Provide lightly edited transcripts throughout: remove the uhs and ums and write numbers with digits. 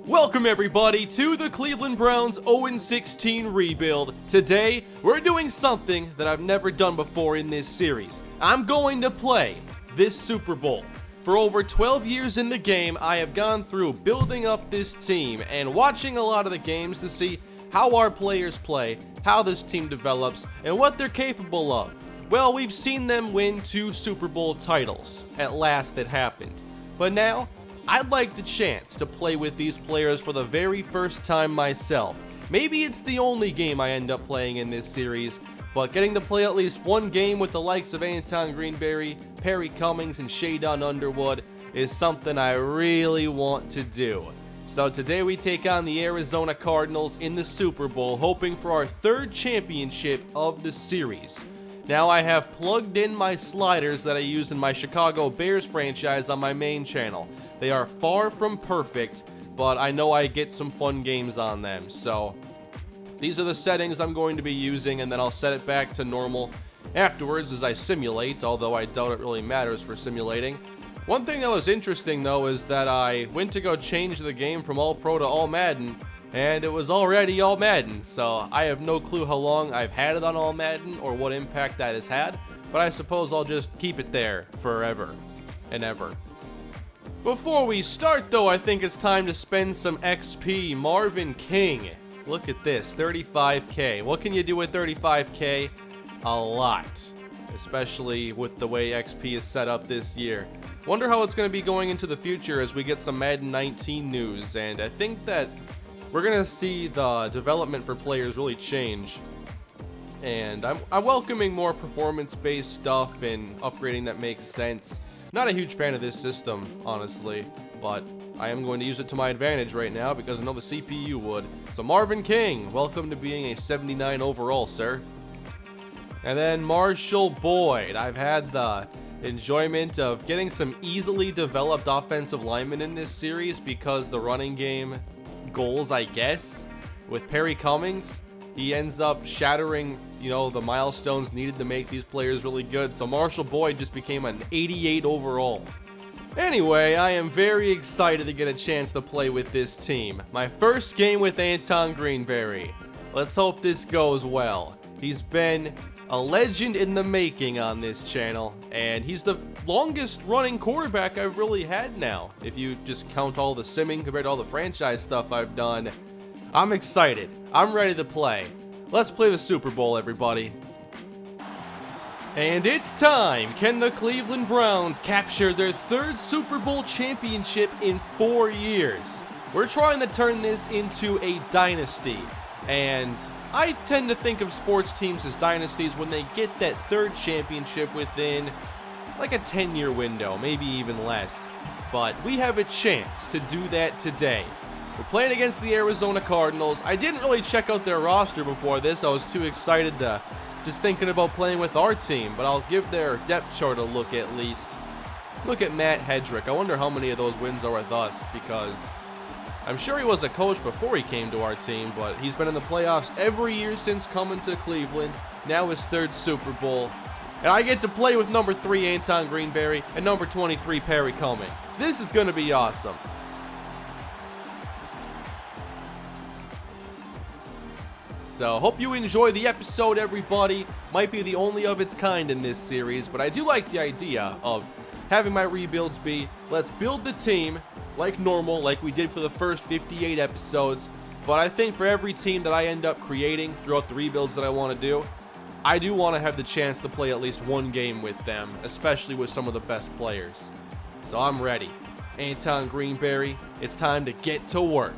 Welcome everybody to the Cleveland Browns 0-16 rebuild. Today, we're doing something that I've never done before in this series. I'm going to play this Super Bowl. For over 12 years in the game, I have gone through building up this team and watching a lot of the games to see how our players play, how this team develops, and what they're capable of. Well, we've seen them win 2 Super Bowl titles. At last it happened. But now, I'd like the chance to play with these players for the very first time myself. Maybe it's the only game I end up playing in this series, but getting to play at least one game with the likes of Anton Greenberry, Perry Cummings, and Shadon Underwood is something I really want to do. So today we take on the Arizona Cardinals in the Super Bowl, hoping for our 3rd championship of the series. Now I have plugged in my sliders that I use in my Chicago Bears franchise on my main channel. They are far from perfect, but I know I get some fun games on them. So these are the settings I'm going to be using, and then I'll set it back to normal afterwards as I simulate, although I doubt it really matters for simulating. One thing that was interesting though is that I went to go change the game from All Pro to All Madden, and it was already All Madden, so I have no clue how long I've had it on All Madden or what impact that has had, but I suppose I'll just keep it there forever and ever. Before we start though, I think it's time to spend some XP. Marvin King, look at this, 35k. What can you do with 35k? A lot, especially with the way XP is set up this year. Wonder how it's going to be going into the future as we get some Madden 19 news, and I think that we're going to see the development for players really change. And I'm welcoming more performance-based stuff and upgrading that makes sense. Not a huge fan of this system, honestly, but I am going to use it to my advantage right now because I know the CPU would. So Marvin King, welcome to being a 79 overall, sir. And then Marshall Boyd. I've had the enjoyment of getting some easily developed offensive linemen in this series because the running game goals, I guess, with Perry Cummings, he ends up shattering, the milestones needed to make these players really good. So Marshall Boyd just became an 88 overall. Anyway, I am very excited to get a chance to play with this team. My first game with Anton Greenberry. Let's hope this goes well. He's been a legend in the making on this channel, and he's the longest running quarterback I've really had now. If you just count all the simming compared to all the franchise stuff I've done, I'm excited. I'm ready to play. Let's play the Super Bowl, everybody. And it's time. Can the Cleveland Browns capture their 3rd Super Bowl championship in 4 years? We're trying to turn this into a dynasty, and I tend to think of sports teams as dynasties when they get that 3rd championship within like a 10-year window, maybe even less. But we have a chance to do that today. We're playing against the Arizona Cardinals. I didn't really check out their roster before this. I was too excited to just thinking about playing with our team, but I'll give their depth chart a look at least. Look at Matt Hedrick. I wonder how many of those wins are with us, because I'm sure he was a coach before he came to our team, but he's been in the playoffs every year since coming to Cleveland. Now his 3rd Super Bowl. And I get to play with number 3 Anton Greenberry and number 23 Perry Cummings. This is going to be awesome. So hope you enjoy the episode, everybody. Might be the only of its kind in this series, but I do like the idea of having my rebuilds be, let's build the team like normal, like we did for the first 58 episodes. But I think for every team that I end up creating throughout the rebuilds that I want to do, I do want to have the chance to play at least one game with them, especially with some of the best players. So I'm ready. Anton Greenberry, it's time to get to work.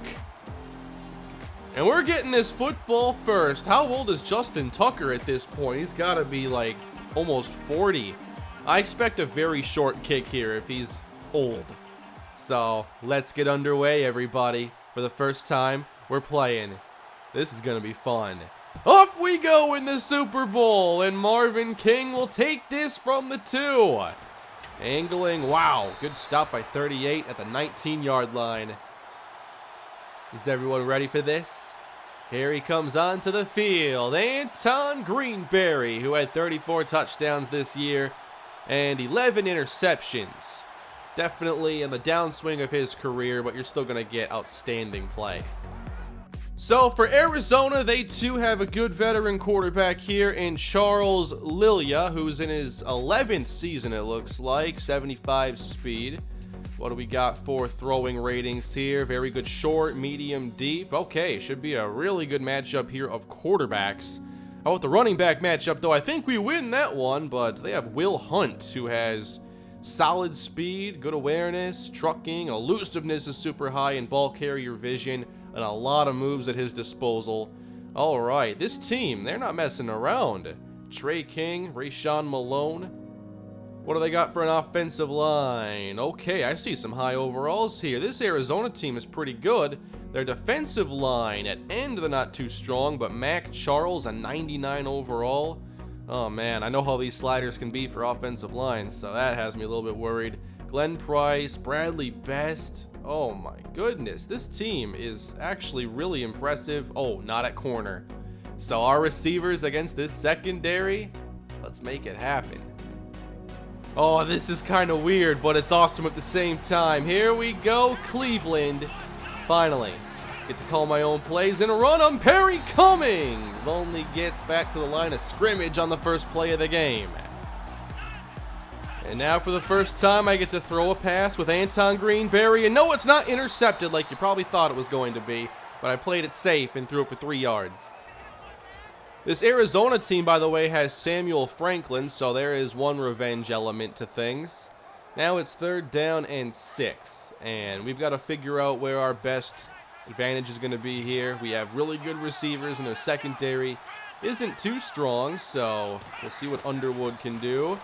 And we're getting this football first. How old is Justin Tucker at this point? He's got to be like almost 40. I expect a very short kick here if he's old. So let's get underway, everybody. For the first time, we're playing. This is going to be fun. Off we go in the Super Bowl, and Marvin King will take this from the 2. Angling, wow, good stop by 38 at the 19-yard line. Is everyone ready for this? Here he comes onto the field. Anton Greenberry, who had 34 touchdowns this year and 11 interceptions. Definitely in the downswing of his career, but you're still going to get outstanding play. So for Arizona, they too have a good veteran quarterback here in Charles Lilia, who's in his 11th season, it looks like. 75 speed. What do we got for throwing ratings here? Very good short, medium, deep. Okay, should be a really good matchup here of quarterbacks. How about the running back matchup, though? I think we win that one, but they have Will Hunt, who has solid speed, good awareness, trucking, elusiveness is super high, and ball carrier vision, and a lot of moves at his disposal. All right, this team, they're not messing around. Trey King, Rayshawn Malone. What do they got for an offensive line? Okay, I see some high overalls here. This Arizona team is pretty good. Their defensive line at end, they're not too strong, but Mac Charles, a 99 overall. Oh man, I know how these sliders can be for offensive lines, so that has me a little bit worried. Glenn Price, Bradley Best. Oh my goodness, this team is actually really impressive. Oh, not at corner. So our receivers against this secondary, let's make it happen. Oh, this is kind of weird, but it's awesome at the same time. Here we go, Cleveland. Finally, get to call my own plays and run them. Perry Cummings only gets back to the line of scrimmage on the first play of the game. And now for the first time, I get to throw a pass with Anton Greenberry. And no, it's not intercepted like you probably thought it was going to be, but I played it safe and threw it for 3 yards. This Arizona team, by the way, has Samuel Franklin, so there is one revenge element to things. Now it's 3rd down and 6, and we've got to figure out where our best advantage is going to be here. We have really good receivers, and their secondary isn't too strong, so we'll see what Underwood can do.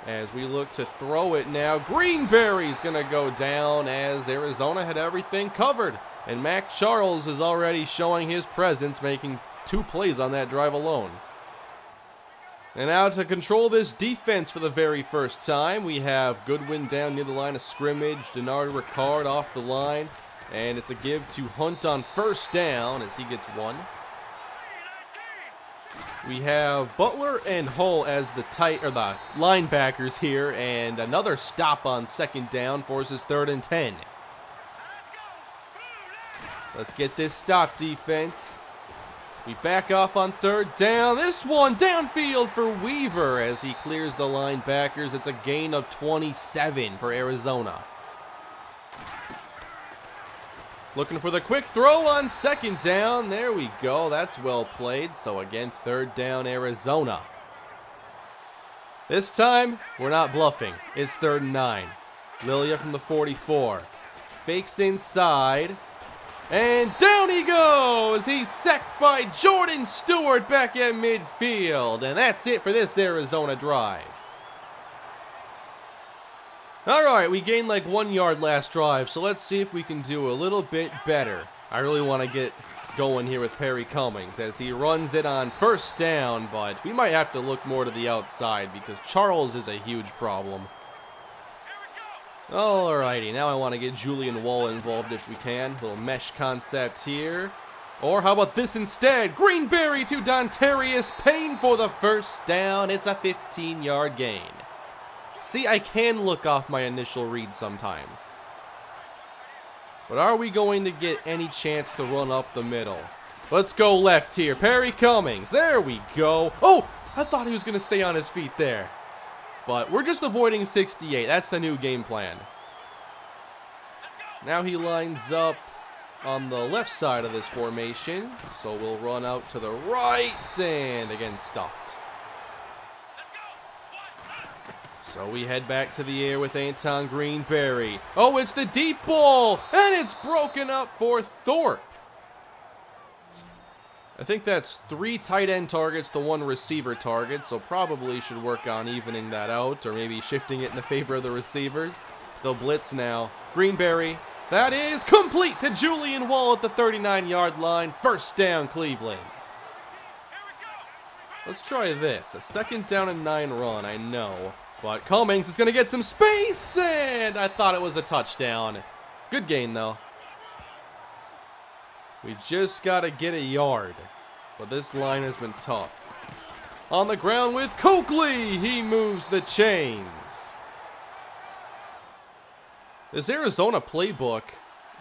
As we look to throw it now, Greenberry's going to go down as Arizona had everything covered. And Mac Charles is already showing his presence, making 2 plays on that drive alone. And now to control this defense for the very first time, we have Goodwin down near the line of scrimmage, Denard Ricard off the line, and it's a give to Hunt on 1st down as he gets 1. We have Butler and Hull as the linebackers here, and another stop on 2nd down forces 3rd and 10. Let's get this stop defense. We back off on 3rd down. This one downfield for Weaver as he clears the linebackers. It's a gain of 27 for Arizona. Looking for the quick throw on 2nd down. There we go. That's well played. So again, 3rd down Arizona. This time, we're not bluffing. It's 3rd and 9. Lilia from the 44. Fakes inside. And down he goes! He's sacked by Jordan Stewart back at midfield. And that's it for this Arizona drive. Alright, we gained like 1 yard last drive, so let's see if we can do a little bit better. I really want to get going here with Perry Cummings as he runs it on 1st down, but we might have to look more to the outside because Charles is a huge problem. Alrighty, now I want to get Julian Wall involved if we can. Little mesh concept here. Or how about this instead? Greenberry to Dontarius Payne for the 1st down. It's a 15-yard gain. See, I can look off my initial read sometimes. But are we going to get any chance to run up the middle? Let's go left here. Perry Cummings. There we go. Oh, I thought he was going to stay on his feet there. But we're just avoiding 68. That's the new game plan. Now he lines up on the left side of this formation. So we'll run out to the right. And again, stuffed. So we head back to the air with Anton Greenberry. Oh, it's the deep ball. And it's broken up for Thorpe. I think that's 3 tight end targets to 1 receiver target, so probably should work on evening that out, or maybe shifting it in the favor of the receivers. They'll blitz now. Greenberry, that is complete to Julian Wall at the 39-yard line. 1st down, Cleveland. Let's try this. A 2nd down and 9 run, I know. But Cummings is going to get some space, and I thought it was a touchdown. Good gain, though. We just got to get a yard. But this line has been tough. On the ground with Coakley. He moves the chains. This Arizona playbook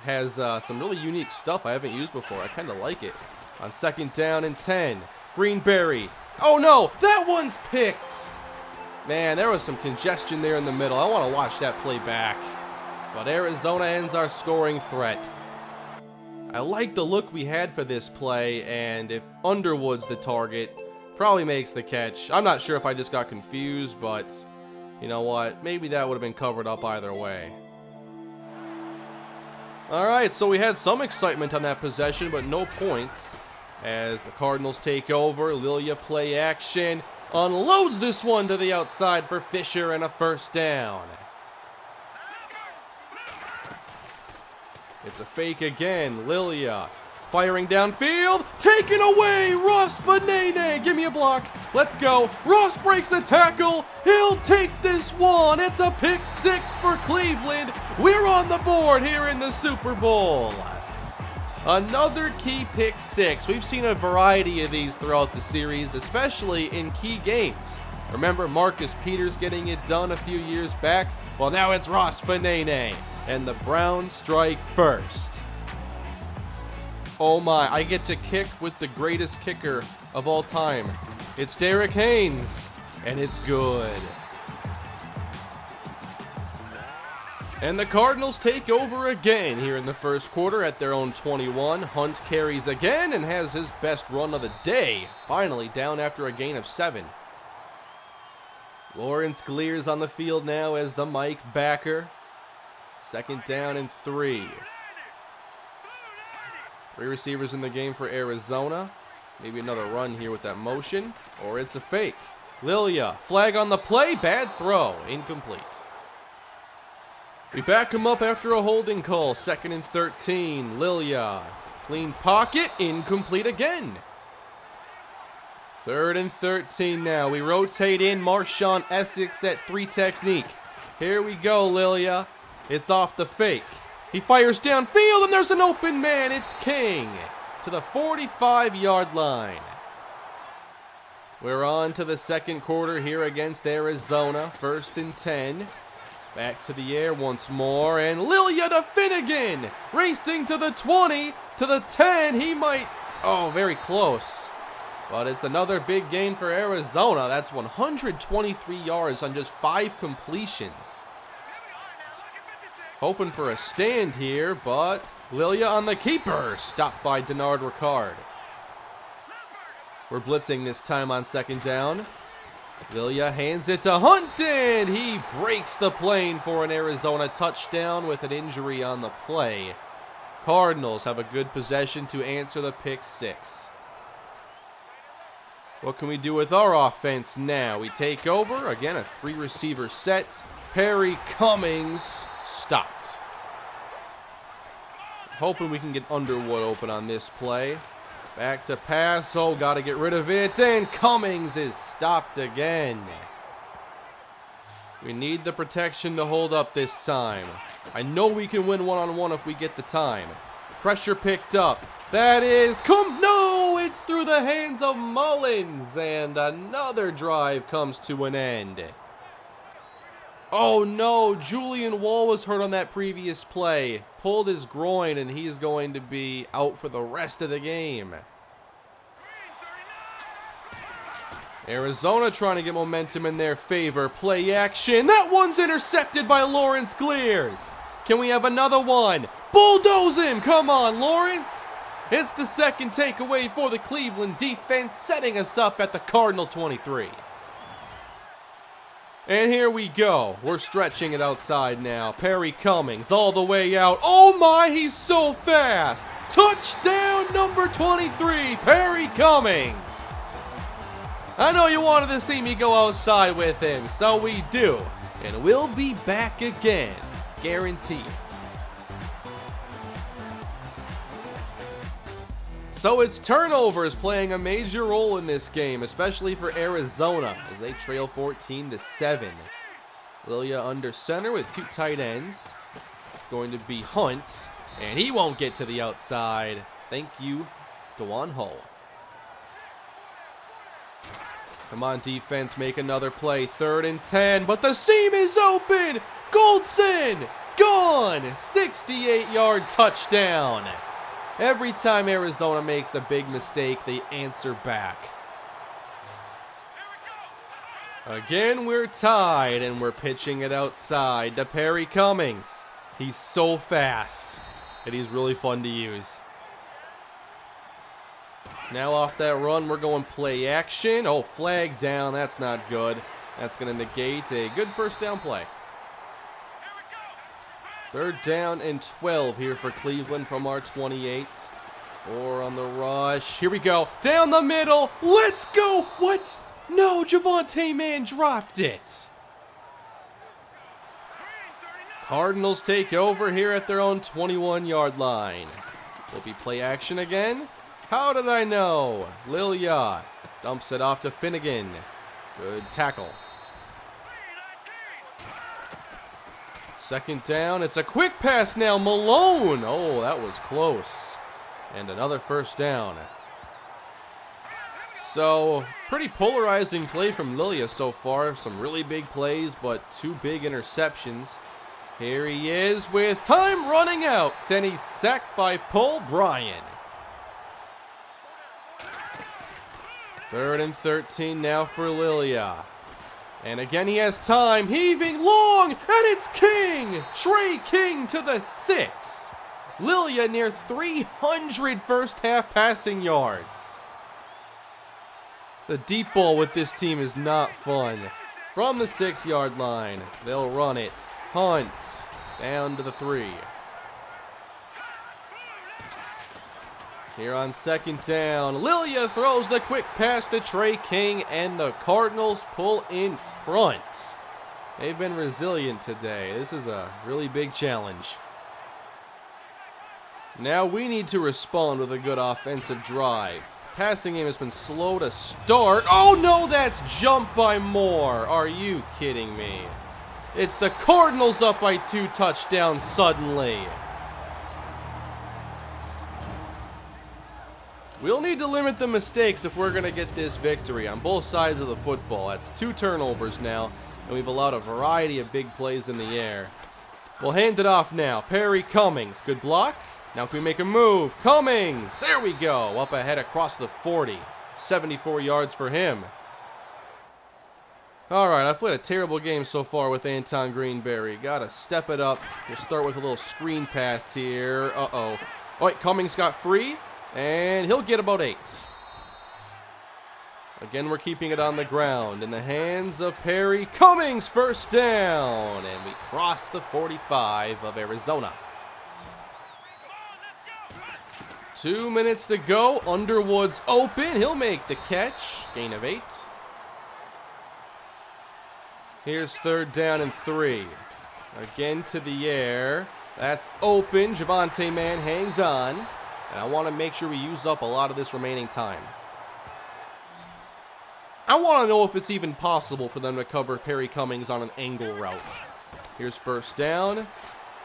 has some really unique stuff I haven't used before. I kind of like it. On 2nd down and 10. Greenberry. Oh no, that one's picked. Man, there was some congestion there in the middle. I want to watch that play back. But Arizona ends our scoring threat. I like the look we had for this play, and if Underwood's the target, probably makes the catch. I'm not sure if I just got confused, but you know what? Maybe that would have been covered up either way. Alright, so we had some excitement on that possession, but no points. As the Cardinals take over, Lilia play action. Unloads this one to the outside for Fisher and a 1st down. It's a fake again. Lilia firing downfield. Taken away. Ross Fanene. Give me a block. Let's go. Ross breaks a tackle. He'll take this one. It's a pick 6 for Cleveland. We're on the board here in the Super Bowl. Another key pick 6. We've seen a variety of these throughout the series, especially in key games. Remember Marcus Peters getting it done a few years back? Well, now it's Ross Fanene. And the Browns strike first. Oh my, I get to kick with the greatest kicker of all time. It's Derek Haynes, and it's good. And the Cardinals take over again here in the 1st quarter at their own 21. Hunt carries again and has his best run of the day. Finally down after a gain of 7. Lawrence Gleer's on the field now as the Mike backer. 2nd down and 3. 3 receivers in the game for Arizona. Maybe another run here with that motion, or it's a fake. Lilia, flag on the play, bad throw, incomplete. We back him up after a holding call. 2nd and 13. Lilia, clean pocket, incomplete again. 3rd and 13 now. We rotate in Marshawn Essex at 3 technique. Here we go, Lilia. It's off the fake. He fires downfield, and there's an open man. It's King to the 45-yard line. We're on to the 2nd quarter here against Arizona. 1st and 10. Back to the air once more, and Lilia to Finnegan. Racing to the 20, to the 10. He might, oh, very close. But it's another big gain for Arizona. That's 123 yards on just 5 completions. Hoping for a stand here, but Lilia on the keeper. Stopped by Denard Ricard. We're blitzing this time on 2nd down. Lilia hands it to Hunt, and he breaks the plane for an Arizona touchdown with an injury on the play. Cardinals have a good possession to answer the pick 6. What can we do with our offense now? We take over. Again, a 3-receiver set. Perry Cummings stopped. Hoping we can get Underwood open on this play. Back to pass. Oh, got to get rid of it. And Cummings is stopped again. We need the protection to hold up this time. I know we can win one-on-one if we get the time. Pressure picked up. That is no, it's through the hands of Mullins, and another drive comes to an end. Oh no, Julian Wall was hurt on that previous play. Pulled his groin, and he's going to be out for the rest of the game. Arizona trying to get momentum in their favor. Play action. That one's intercepted by Lawrence Gleers. Can we have another one? Bulldoze him. Come on, Lawrence. It's the 2nd takeaway for the Cleveland defense, setting us up at the Cardinal 23. And here we go. We're stretching it outside now. Perry Cummings all the way out. Oh my, he's so fast. Touchdown number 23, Perry Cummings. I know you wanted to see me go outside with him, so we do. And we'll be back again, guaranteed. So it's turnovers playing a major role in this game, especially for Arizona, as they trail 14-7. Lilia under center with 2 tight ends. It's going to be Hunt, and he won't get to the outside. Thank you, DeJuan Hull. Come on, defense, make another play. 3rd and 10, but the seam is open. Goldson Gone! 68-yard touchdown. Every time Arizona makes the big mistake, they answer back. Again, we're tied, and we're pitching it outside to Perry Cummings. He's so fast, and he's really fun to use. Now off that run, we're going play action. Oh, flag down. That's not good. That's going to negate a good first down play. 3rd down and 12 here for Cleveland from our 28. 4 on the rush. Here we go. Down the middle. Let's go. What? No, Javonte Man dropped it. Cardinals take over here at their own 21-yard line. Will be play action again. How did I know? Lilia dumps it off to Finnegan. Good tackle. 2nd down. It's a quick pass now. Malone. Oh, that was close. And another 1st down. So, pretty polarizing play from Lilia so far. Some really big plays, but 2 big interceptions. Here he is with time running out. And he's sacked by Paul Bryan. 3rd and 13 now for Lilia. And again he has time. Heaving long. And it's King. Trey King to the 6. Lilia near 300 first half passing yards. The deep ball with this team is not fun. From the 6-yard line, they'll run it. Hunt down to the 3. Here on 2nd down, Lilia throws the quick pass to Trey King, and the Cardinals pull in front. They've been resilient today. This is a really big challenge. Now we need to respond with a good offensive drive. Passing game has been slow to start. Oh no, that's jumped by Moore. Are you kidding me? It's the Cardinals up by 2 touchdowns suddenly. We'll need to limit the mistakes if we're going to get this victory on both sides of the football. That's 2 turnovers now, and we've allowed a variety of big plays in the air. We'll hand it off now. Perry Cummings, good block. Now can we make a move? Cummings, there we go. Up ahead across the 40. 74 yards for him. All right, I've played a terrible game so far with Anton Greenberry. Got to step it up. We'll start with a little screen pass here. Uh-oh. All right, Cummings got free, and he'll get about 8. Again, we're keeping it on the ground in the hands of Perry Cummings. 1st down, and we cross the 45 of Arizona. 2 minutes to go. Underwood's open. He'll make the catch. Gain of 8. Here's 3rd down and 3. Again to the air. That's open. Javonte Man hangs on. And I want to make sure we use up a lot of this remaining time. I want to know if it's even possible for them to cover Perry Cummings on an angle route. Here's 1st down.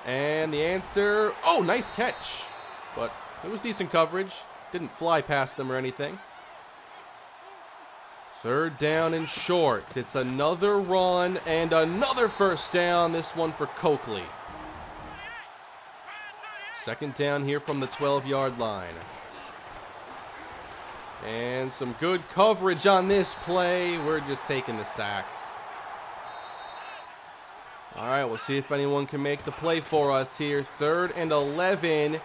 And the answer, oh, nice catch. But it was decent coverage. Didn't fly past them or anything. 3rd down and short. It's another run and another 1st down. This one for Coakley. 2nd down here from the 12-yard line. And some good coverage on this play. We're just taking the sack. All right, we'll see if anyone can make the play for us here. 3rd and 11.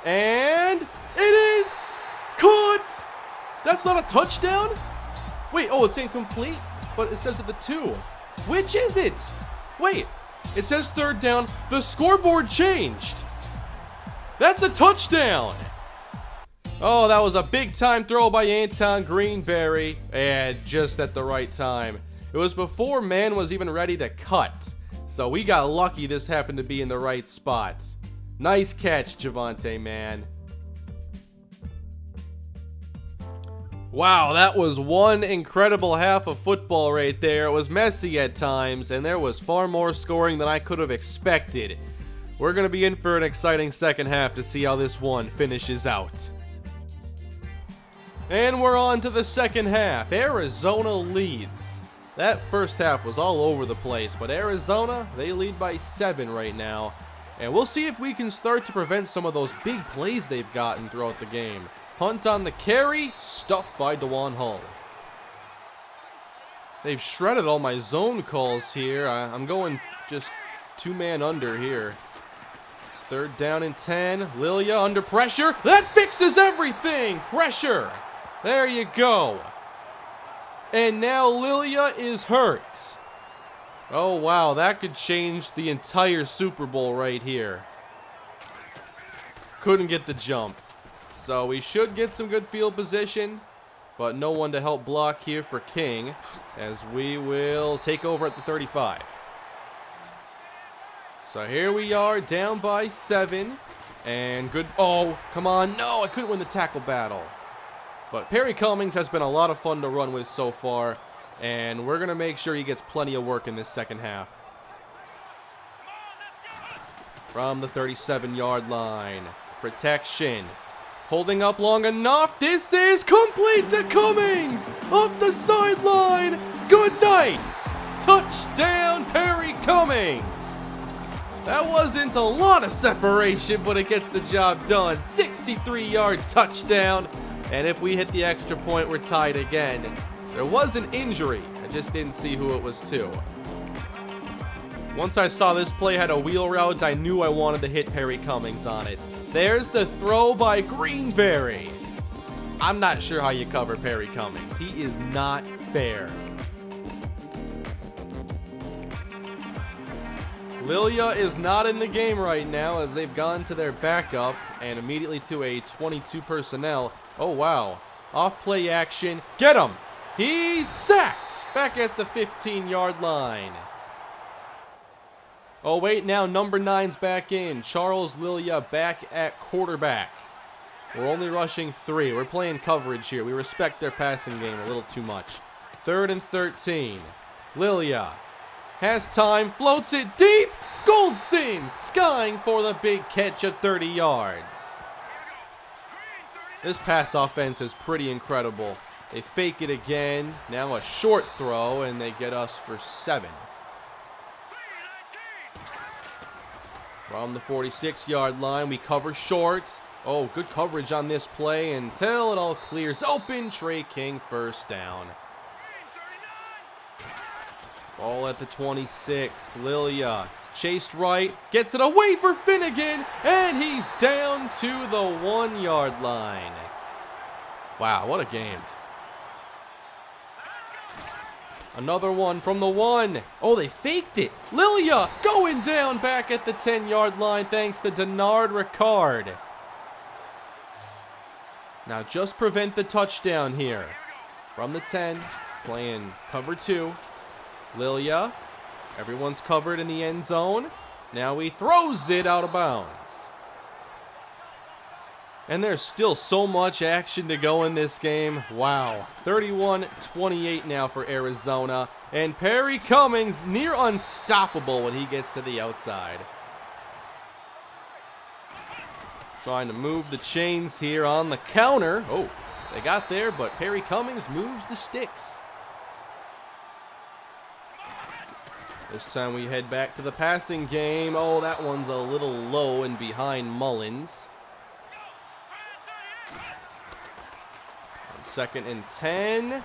And it is caught. That's not a touchdown? Wait, oh, it's incomplete, but it says at the 2. Which is it? Wait, it says 3rd down. The scoreboard changed. That's a touchdown. Oh, that was a big-time throw by Anton Greenberry, and just at the right time. It was before Man was even ready to cut, so we got lucky this happened to be in the right spot. Nice catch, Javonte Man. Wow, that was one incredible half of football right there. It was messy at times, and there was far more scoring than I could have expected. We're going to be in for an exciting second half to see how this one finishes out. And we're on to the second half. Arizona leads That first half was all over the place, but Arizona, they lead by 7 right now. And we'll see if we can start to prevent some of those big plays they've gotten throughout the game. Punt on the carry, stuffed by DeJuan Hull. They've shredded all my zone calls here. I'm going just 2-man under here. It's 3rd down and 10. Lilia under pressure. That fixes everything. Pressure. There you go. And now Lilia is hurt. Oh, wow. That could change the entire Super Bowl right here. Couldn't get the jump. So we should get some good field position. But no one to help block here for King, as we will take over at the 35. So here we are, down by 7. And good. Oh, come on. No, I couldn't win the tackle battle. But Perry Cummings has been a lot of fun to run with so far. And we're going to make sure he gets plenty of work in this second half. From the 37-yard line. Protection. Holding up long enough. This is complete to Cummings. Up the sideline. Good night. Touchdown, Perry Cummings. That wasn't a lot of separation, but it gets the job done. 63-yard touchdown. And if we hit the extra point, we're tied again. There was an injury. I just didn't see who it was to. Once I saw this play had a wheel route, I knew I wanted to hit Perry Cummings on it. There's the throw by Greenberry. I'm not sure how you cover Perry Cummings. He is not fair. Lilia is not in the game right now as they've gone to their backup and immediately to a 22 personnel. Oh, wow. Off play action. Get him. He's sacked back at the 15-yard line. Oh, wait, now number 9's back in. Charles Lilia back at quarterback. We're only rushing 3. We're playing coverage here. We respect their passing game a little too much. 3rd and 13. Lilia has time, floats it deep. Goldson skying for the big catch at 30 yards. This pass offense is pretty incredible. They fake it again. Now a short throw, and they get us for 7. From the 46-yard line, we cover short. Oh, good coverage on this play until it all clears open. Trey King, first down. Ball at the 26. Lilia chased right, gets it away for Finnegan, and he's down to the 1-yard line. Wow, what a game. Another one from the 1. Oh, they faked it. Lilia going down back at the 10-yard line thanks to Denard Ricard. Now just prevent the touchdown here. From the 10, playing cover 2. Lilia, everyone's covered in the end zone. Now he throws it out of bounds. And there's still so much action to go in this game. Wow. 31-28 now for Arizona. And Perry Cummings near unstoppable when he gets to the outside. Trying to move the chains here on the counter. Oh, they got there, but Perry Cummings moves the sticks. This time we head back to the passing game. Oh, that one's a little low and behind Mullins. 2nd and 10.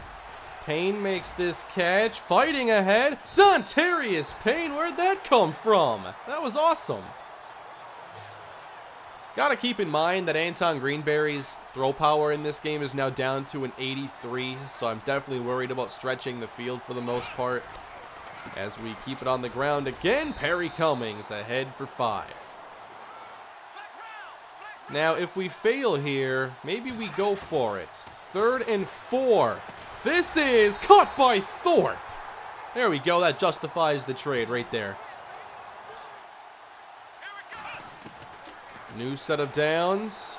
Payne makes this catch. Fighting ahead. Dontarius Payne, where'd that come from? That was awesome. Got to keep in mind that Anton Greenberry's throw power in this game is now down to an 83, so I'm definitely worried about stretching the field for the most part. As we keep it on the ground again, Perry Cummings ahead for 5. Now, if we fail here, maybe we go for it. 3rd and 4. This is caught by Thorpe. There we go. That justifies the trade right there. New set of downs.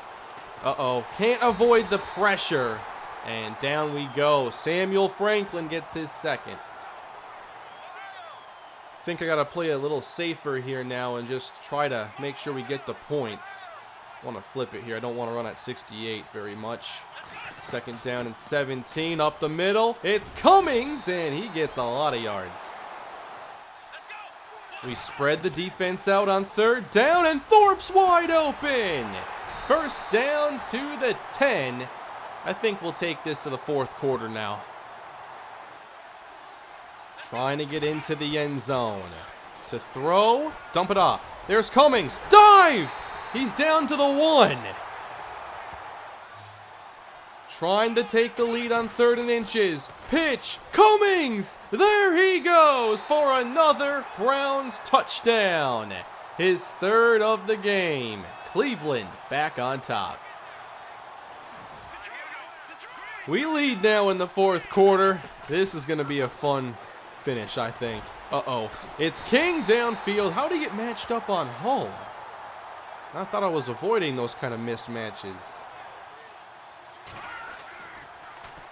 Uh-oh. Can't avoid the pressure. And down we go. Samuel Franklin gets his 2nd. I think I got to play a little safer here now and just try to make sure we get the points. I want to flip it here. I don't want to run at 68 very much. Second down and 17 up the middle. It's Cummings, and he gets a lot of yards. We spread the defense out on third down, and Thorpe's wide open. First down to the 10. I think we'll take this to the fourth quarter now. Trying to get into the end zone. To throw, dump it off. There's Cummings. Dive! He's down to the 1. Trying to take the lead on 3rd and inches. Pitch. Cummings! There he goes for another Browns touchdown. His 3rd of the game. Cleveland back on top. We lead now in the fourth quarter. This is going to be a fun finish, I think. Uh-oh. It's King downfield. How'd he get matched up on home? I thought I was avoiding those kind of mismatches.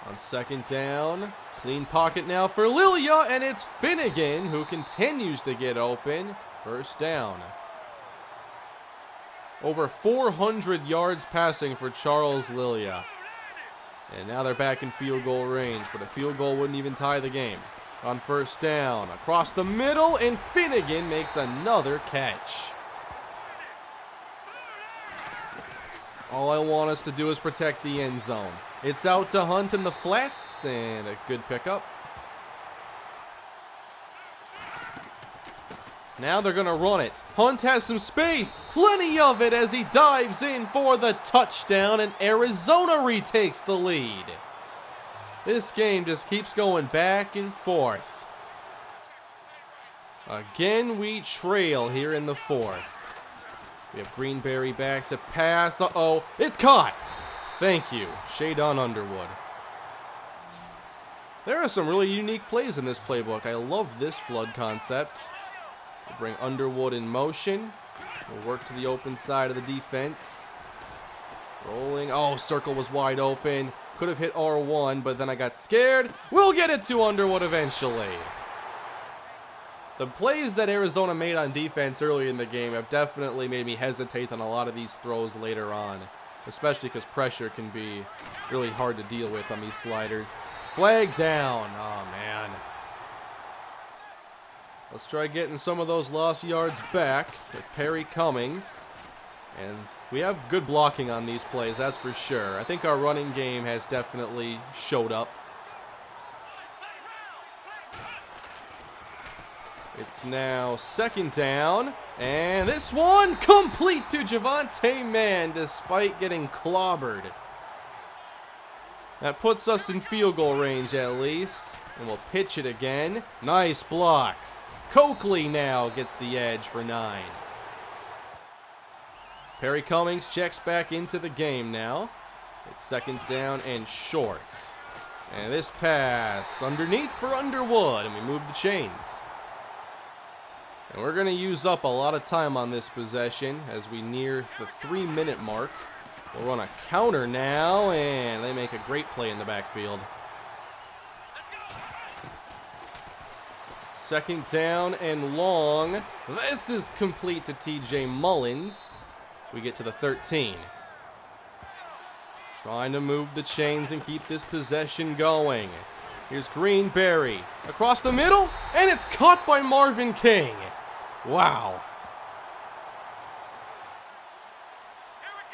On second down, clean pocket now for Lilia, and it's Finnegan who continues to get open. First down. Over 400 yards passing for Charles Lilia. And now they're back in field goal range, but a field goal wouldn't even tie the game. On first down, across the middle, and Finnegan makes another catch. All I want us to do is protect the end zone. It's out to Hunt in the flats, and a good pickup. Now they're going to run it. Hunt has some space, plenty of it as he dives in for the touchdown, and Arizona retakes the lead. This game just keeps going back and forth. Again, we trail here in the fourth. We have Greenberry back to pass. Uh-oh, it's caught. Thank you, Shadon Underwood. There are some really unique plays in this playbook. I love this flood concept. We'll bring Underwood in motion. We'll work to the open side of the defense. Rolling. Oh, circle was wide open. Could have hit R1, but then I got scared. We'll get it to Underwood eventually. The plays that Arizona made on defense early in the game have definitely made me hesitate on a lot of these throws later on, especially because pressure can be really hard to deal with on these sliders. Flag down. Oh, man. Let's try getting some of those lost yards back with Perry Cummings. And we have good blocking on these plays, that's for sure. I think our running game has definitely showed up. It's now second down, and this one complete to Javonte Mann despite getting clobbered. That puts us in field goal range at least, and we'll pitch it again. Nice blocks. Coakley now gets the edge for 9. Perry Cummings checks back into the game now. It's second down and short. And this pass underneath for Underwood, and we move the chains. And we're going to use up a lot of time on this possession as we near the 3-minute mark. We'll run a counter now, and they make a great play in the backfield. Second down and long. This is complete to TJ Mullins. We get to the 13. Trying to move the chains and keep this possession going. Here's Greenberry across the middle, and it's caught by Marvin King. Wow.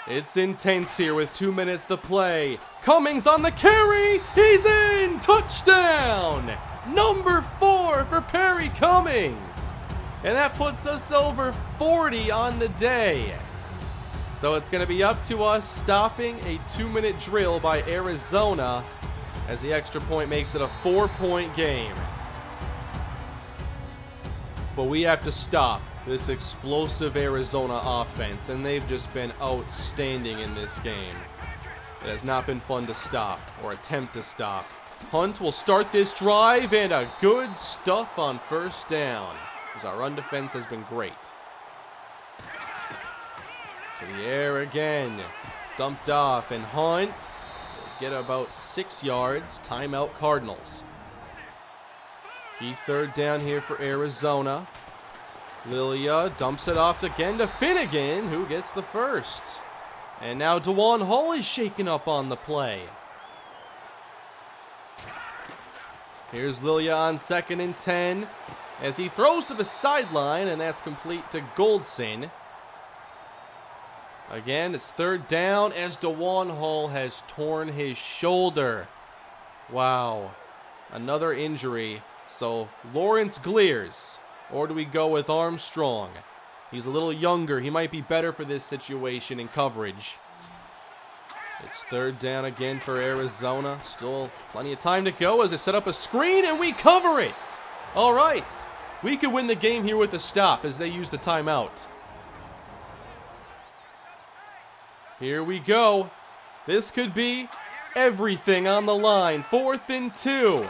It's intense here with 2 minutes to play. Cummings on the carry. He's in. Touchdown. Number 4 for Perry Cummings. And that puts us over 40 on the day. So it's going to be up to us stopping a 2-minute drill by Arizona as the extra point makes it a 4-point game. But we have to stop this explosive Arizona offense, and they've just been outstanding in this game. It has not been fun to stop or attempt to stop. Hunt will start this drive, and a good stuff on first down, as our run defense has been great. To the air again. Dumped off, and Hunt will get about 6 yards. Timeout Cardinals. Key third down here for Arizona. Lilia dumps it off again to Finnegan, who gets the first. And now DeJuan Hall is shaken up on the play. Here's Lilia on 2nd and 10 as he throws to the sideline, and that's complete to Goldson. Again, it's 3rd down as DeJuan Hall has torn his shoulder. Wow. Another injury. So, Lawrence Glears. Or do we go with Armstrong? He's a little younger. He might be better for this situation in coverage. It's 3rd down again for Arizona. Still plenty of time to go as they set up a screen, and we cover it. All right. We could win the game here with a stop as they use the timeout. Here we go. This could be everything on the line. 4th and 2.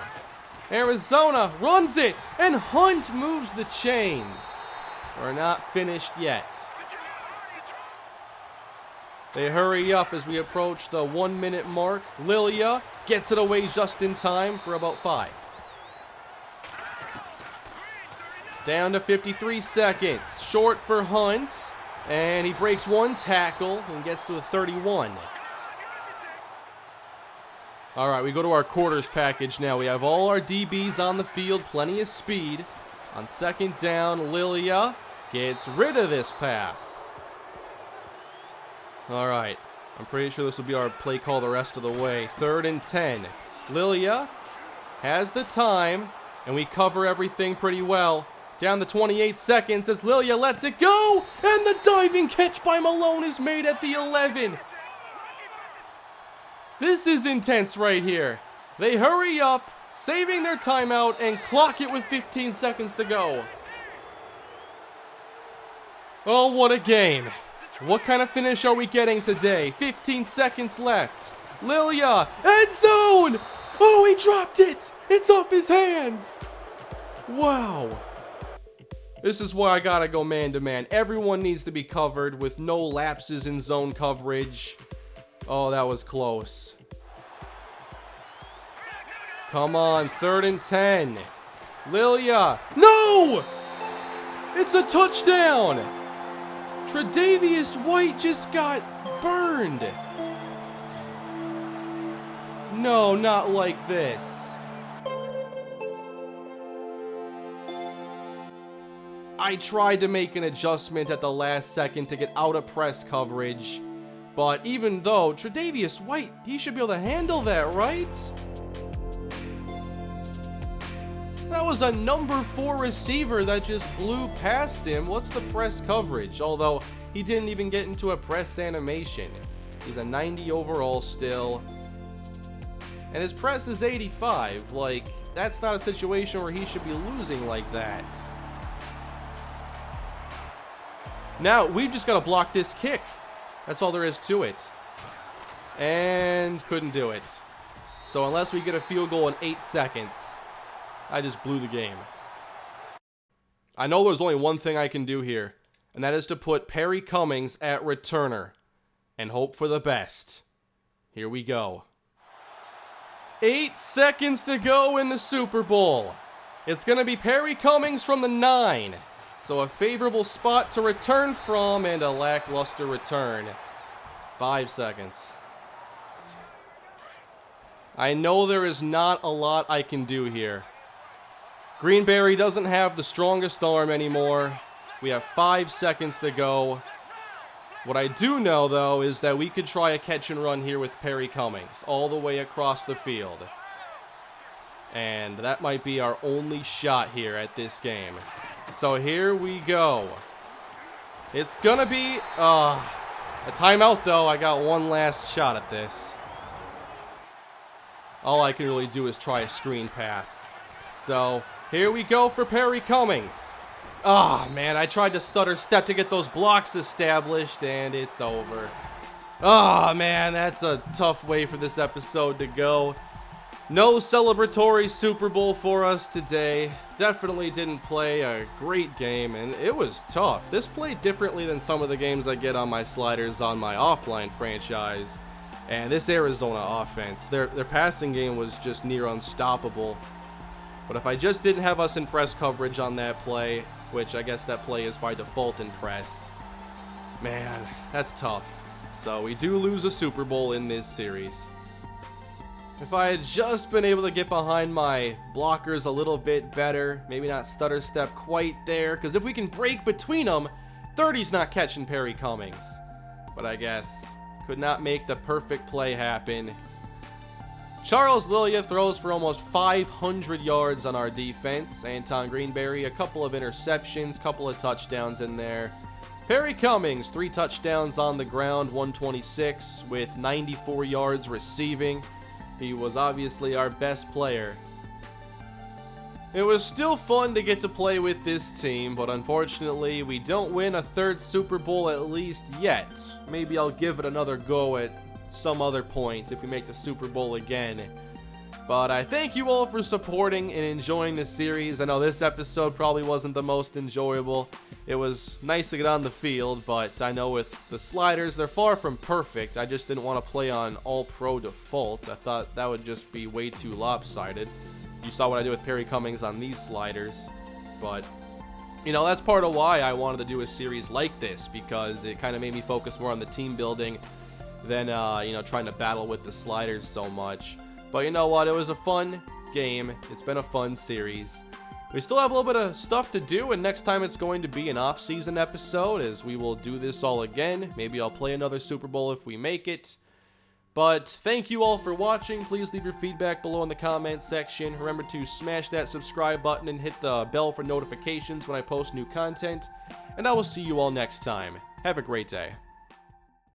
Arizona runs it, and Hunt moves the chains. We're not finished yet. They hurry up as we approach the 1-minute mark. Lilia gets it away just in time for about 5. Down to 53 seconds. Short for Hunt. And he breaks 1 tackle and gets to a 31. All right, we go to our quarters package now. We have all our DBs on the field, plenty of speed. On 2nd down, Lilia gets rid of this pass. All right, I'm pretty sure this will be our play call the rest of the way. 3rd and 10. Lilia has the time, and we cover everything pretty well. Down to 28 seconds as Lilia lets it go, and the diving catch by Malone is made at the 11. This is intense right here. They hurry up, saving their timeout, and clock it with 15 seconds to go. Oh, what a game. What kind of finish are we getting today? 15 seconds left. Lilia, end zone! Oh, he dropped it! It's off his hands! Wow. This is why I gotta go man-to-man. Everyone needs to be covered with no lapses in zone coverage. Oh, that was close. Come on, 3rd and 10. Lilia. No! It's a touchdown! Tre'Davious White just got burned. No, not like this. I tried to make an adjustment at the last second to get out of press coverage. But even though, Tre'Davious White, he should be able to handle that, right? That was a number 4 receiver that just blew past him. What's the press coverage? Although, he didn't even get into a press animation. He's a 90 overall still. And his press is 85. Like, that's not a situation where he should be losing like that. Now, we've just got to block this kick. That's all there is to it. And couldn't do it. So unless we get a field goal in 8 seconds, I just blew the game. I know there's only one thing I can do here, and that is to put Perry Cummings at returner and hope for the best. Here we go. 8 seconds to go in the Super Bowl. It's going to be Perry Cummings from the 9. So a favorable spot to return from and a lackluster return. 5 seconds. I know there is not a lot I can do here. Greenberry doesn't have the strongest arm anymore. We have 5 seconds to go. What I do know, though, is that we could try a catch and run here with Perry Cummings all the way across the field. And that might be our only shot here at this game. So here we go. It's gonna be a timeout, though. I got one last shot at this. All I can really do is try a screen pass. So here we go for Perry Cummings. Oh, man, I tried to stutter step to get those blocks established, and it's over. Oh, man, that's a tough way for this episode to go. No celebratory Super Bowl for us today. Definitely didn't play a great game, and it was tough. This played differently than some of the games I get on my sliders on my offline franchise. And this Arizona offense, their passing game was just near unstoppable. But if I just didn't have us in press coverage on that play, which I guess that play is by default in press, man, that's tough. So we do lose a Super Bowl in this series. If I had just been able to get behind my blockers a little bit better, maybe not stutter step quite there, because if we can break between them, 30's not catching Perry Cummings. But I guess could not make the perfect play happen. Charles Lilia throws for almost 500 yards on our defense. Anton Greenberry, a couple of interceptions, couple of touchdowns in there. Perry Cummings, 3 touchdowns on the ground, 126 with 94 yards receiving. He was obviously our best player. It was still fun to get to play with this team, but unfortunately we don't win a 3rd Super Bowl at least yet. Maybe I'll give it another go at some other point if we make the Super Bowl again. But I thank you all for supporting and enjoying this series. I know this episode probably wasn't the most enjoyable. It was nice to get on the field, but I know with the sliders, they're far from perfect. I just didn't want to play on All-Pro default. I thought that would just be way too lopsided. You saw what I did with Perry Cummings on these sliders. But, you know, that's part of why I wanted to do a series like this, because it kind of made me focus more on the team building than, you know, trying to battle with the sliders so much. But you know what? It was a fun game. It's been a fun series. We still have a little bit of stuff to do, and next time it's going to be an off-season episode, as we will do this all again. Maybe I'll play another Super Bowl if we make it. But thank you all for watching. Please leave your feedback below in the comment section. Remember to smash that subscribe button and hit the bell for notifications when I post new content. And I will see you all next time. Have a great day.